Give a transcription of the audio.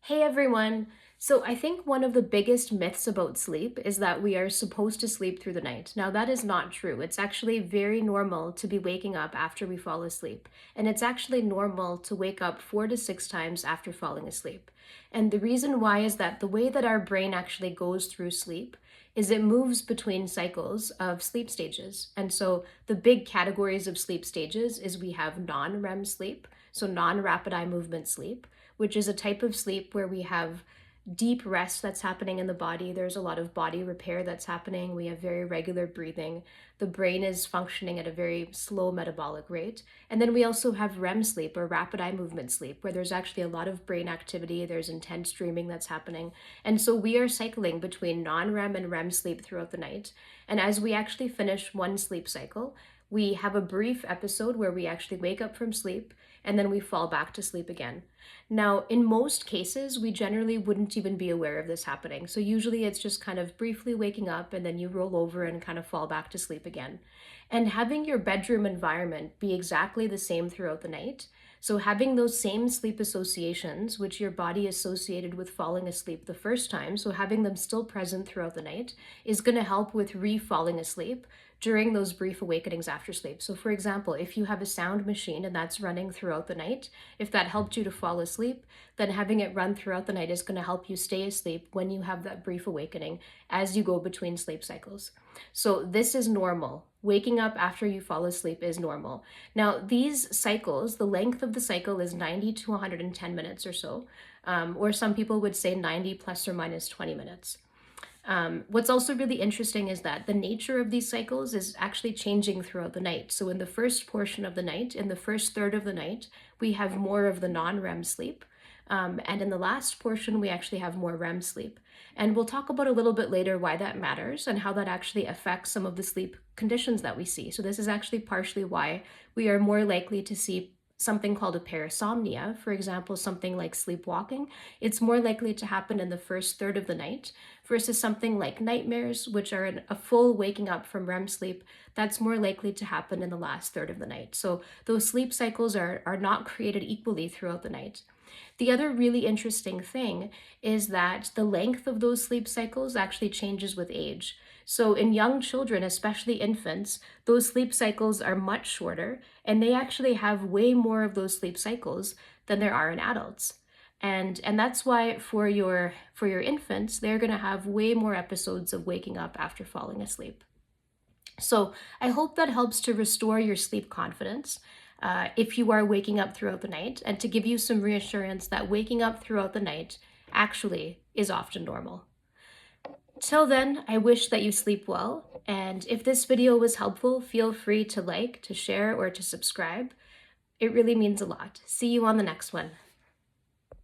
Hey everyone! So I think one of the biggest myths about sleep is that we are supposed to sleep through the night. Now that is not true. It's actually very normal to be waking up after we fall asleep. And it's actually normal to wake up 4 to 6 times after falling asleep. And the reason why is that the way that our brain actually goes through sleep is it moves between cycles of sleep stages. And so the big categories of sleep stages is we have non-REM sleep, so non-rapid eye movement sleep, which is a type of sleep where we have deep rest that's happening in the body. There's a lot of body repair that's happening. We have very regular breathing. The brain is functioning at a very slow metabolic rate. And then we also have REM sleep, or rapid eye movement sleep, where there's actually a lot of brain activity. There's intense dreaming that's happening. And so we are cycling between non-REM and REM sleep throughout the night. And as we actually finish one sleep cycle, we have a brief episode where we actually wake up from sleep and then we fall back to sleep again. Now, in most cases, we generally wouldn't even be aware of this happening. So usually it's just kind of briefly waking up and then you roll over and kind of fall back to sleep again. And having your bedroom environment be exactly the same throughout the night. So having those same sleep associations, which your body associated with falling asleep the first time, so having them still present throughout the night, is going to help with re-falling asleep during those brief awakenings after sleep. So for example, if you have a sound machine and that's running throughout the night, if that helped you to fall asleep, then having it run throughout the night is going to help you stay asleep when you have that brief awakening as you go between sleep cycles. So this is normal. Waking up after you fall asleep is normal. Now, these cycles, the length of the cycle is 90 to 110 minutes or so, or some people would say 90 plus or minus 20 minutes. What's also really interesting is that the nature of these cycles is actually changing throughout the night. So in the first portion of the night, in the first third of the night, we have more of the non-REM sleep. And in the last portion, we actually have more REM sleep. And we'll talk about a little bit later why that matters and how that actually affects some of the sleep conditions that we see. So this is actually partially why we are more likely to see something called a parasomnia, for example, something like sleepwalking. It's more likely to happen in the first third of the night versus something like nightmares, which are a full waking up from REM sleep. That's more likely to happen in the last third of the night. So those sleep cycles are not created equally throughout the night. The other really interesting thing is that the length of those sleep cycles actually changes with age. So in young children, especially infants, those sleep cycles are much shorter, and they actually have way more of those sleep cycles than there are in adults. And that's why for your infants, they're going to have way more episodes of waking up after falling asleep. So I hope that helps to restore your sleep confidence if you are waking up throughout the night, and to give you some reassurance that waking up throughout the night actually is often normal. Till then, I wish that you sleep well, and if this video was helpful, feel free to like, to share, or to subscribe. It really means a lot. See you on the next one.